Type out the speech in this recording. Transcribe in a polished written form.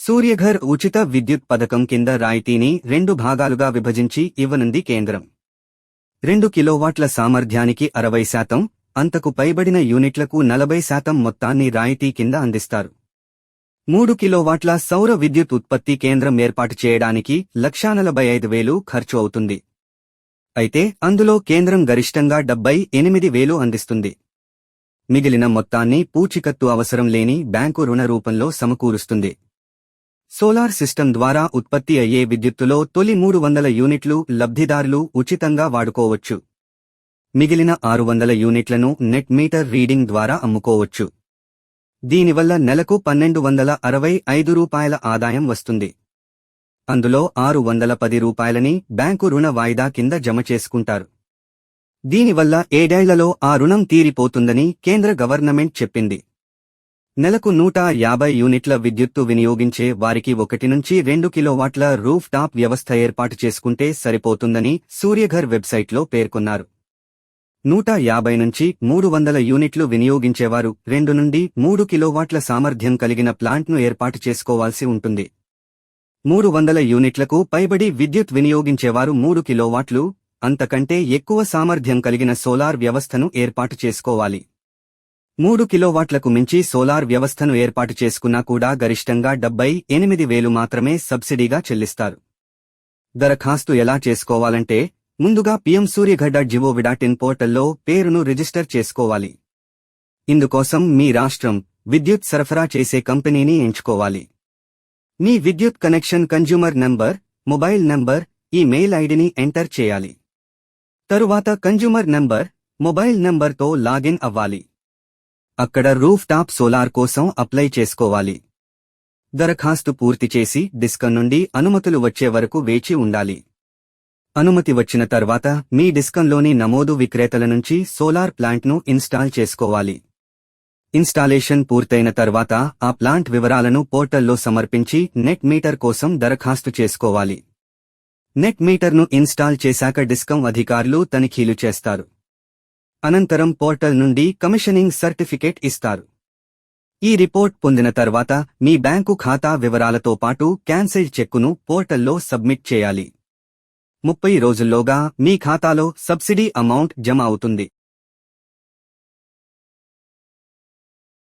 సూర్యఘర్ ఉచిత విద్యుత్ పథకం కింద రాయితీని 2 భాగాలుగా విభజించి ఇవ్వనుంది కేంద్రం. 2 కిలోవాట్ల సామర్థ్యానికి 60%, అంతకు పైబడిన యూనిట్లకు 40% మొత్తాన్ని రాయితీ కింద అందిస్తారు. 3 కిలోవాట్ల సౌర విద్యుత్ ఉత్పత్తి కేంద్రం ఏర్పాటు చేయడానికి 1,45,000 ఖర్చు అవుతుంది. అయితే అందులో కేంద్రం గరిష్టంగా 78,000 అందిస్తుంది. మిగిలిన మొత్తాన్ని పూచికత్తు అవసరం లేని బ్యాంకు రుణ రూపంలో సమకూరుస్తుంది. సోలార్ సిస్టమ్ ద్వారా ఉత్పత్తి అయ్యే విద్యుత్తులో తొలి 300 యూనిట్లు లబ్ధిదారులు ఉచితంగా వాడుకోవచ్చు. మిగిలిన 600 యూనిట్లను నెట్ మీటర్ రీడింగ్ ద్వారా అమ్ముకోవచ్చు. దీనివల్ల నెలకు రూ. 1,265 ఆదాయం వస్తుంది. అందులో రూ. 610 బ్యాంకు రుణ వాయిదా కింద జమ చేసుకుంటారు. దీనివల్ల 7 ఏళ్లలో ఆ రుణం తీరిపోతుందని కేంద్ర గవర్నమెంట్ చెప్పింది. నెలకు 150 యూనిట్ల విద్యుత్తు వినియోగించే వారికి 1 నుంచి 2 కిలోవాట్ల రూఫ్ టాప్ వ్యవస్థ ఏర్పాటు చేసుకుంటే సరిపోతుందని సూర్యఘర్ వెబ్సైట్లో పేర్కొన్నారు. 150 నుంచి 300 యూనిట్లు వినియోగించేవారు 2 నుండి 3 కిలోవాట్ల సామర్థ్యం కలిగిన ప్లాంట్ను ఏర్పాటు చేసుకోవాల్సి ఉంటుంది. 300 యూనిట్లకు పైబడి విద్యుత్ వినియోగించేవారు 3 కిలోవాట్లు, అంతకంటే ఎక్కువ సామర్థ్యం కలిగిన సోలార్ వ్యవస్థను ఏర్పాటు చేసుకోవాలి. 3 కిలోవాట్లకు మించి సోలార్ వ్యవస్థను ఏర్పాటు చేసుకున్నా కూడా గరిష్టంగా 78,000 మాత్రమే సబ్సిడీగా చెల్లిస్తారు. దరఖాస్తు ఎలా చేసుకోవాలంటే ముందుగా pmsuryaghar.gov.in పోర్టల్లో పేరును రిజిస్టర్ చేసుకోవాలి. ఇందుకోసం మీ రాష్ట్రం, విద్యుత్ సరఫరా చేసే కంపెనీని ఎంచుకోవాలి. మీ విద్యుత్ connection consumer number, mobile number, email ఐడిని ఎంటర్ చేయాలి. తరువాత కన్జ్యూమర్ నంబర్, మొబైల్ నంబర్తో లాగిన్ అవ్వాలి. అక్కడ రూఫ్ టాప్ సోలార్ కోసం అప్లై చేసుకోవాలి. దరఖాస్తు పూర్తి చేసి డిస్కమ్ నుండి అనుమతులు వచ్చే వరకు వేచి ఉండాలి. అనుమతి వచ్చిన తర్వాత మీ డిస్కంలోని నమోదు విక్రేతల నుంచి సోలార్ ప్లాంట్ను ఇన్స్టాల్ చేసుకోవాలి. ఇన్స్టాలేషన్ పూర్తయిన తర్వాత ఆ ప్లాంట్ వివరాలను పోర్టల్లో సమర్పించి నెట్ మీటర్ కోసం దరఖాస్తు చేసుకోవాలి. నెట్ మీటర్ను ఇన్స్టాల్ చేశాక డిస్కమ్ అధికారులు తనిఖీలు చేస్తారు. అనంతరం పోర్టల్ నుండి కమిషనింగ్ సర్టిఫికేట్ ఇస్తారు. ఈ రిపోర్ట్ పొందిన తర్వాత మీ బ్యాంకు ఖాతా వివరాలతో పాటు క్యాన్సిల్డ్ చెక్కును పోర్టల్లో సబ్మిట్ చేయాలి. 30 రోజుల్లోగా మీ ఖాతాలో సబ్సిడీ అమౌంట్ జమ అవుతుంది.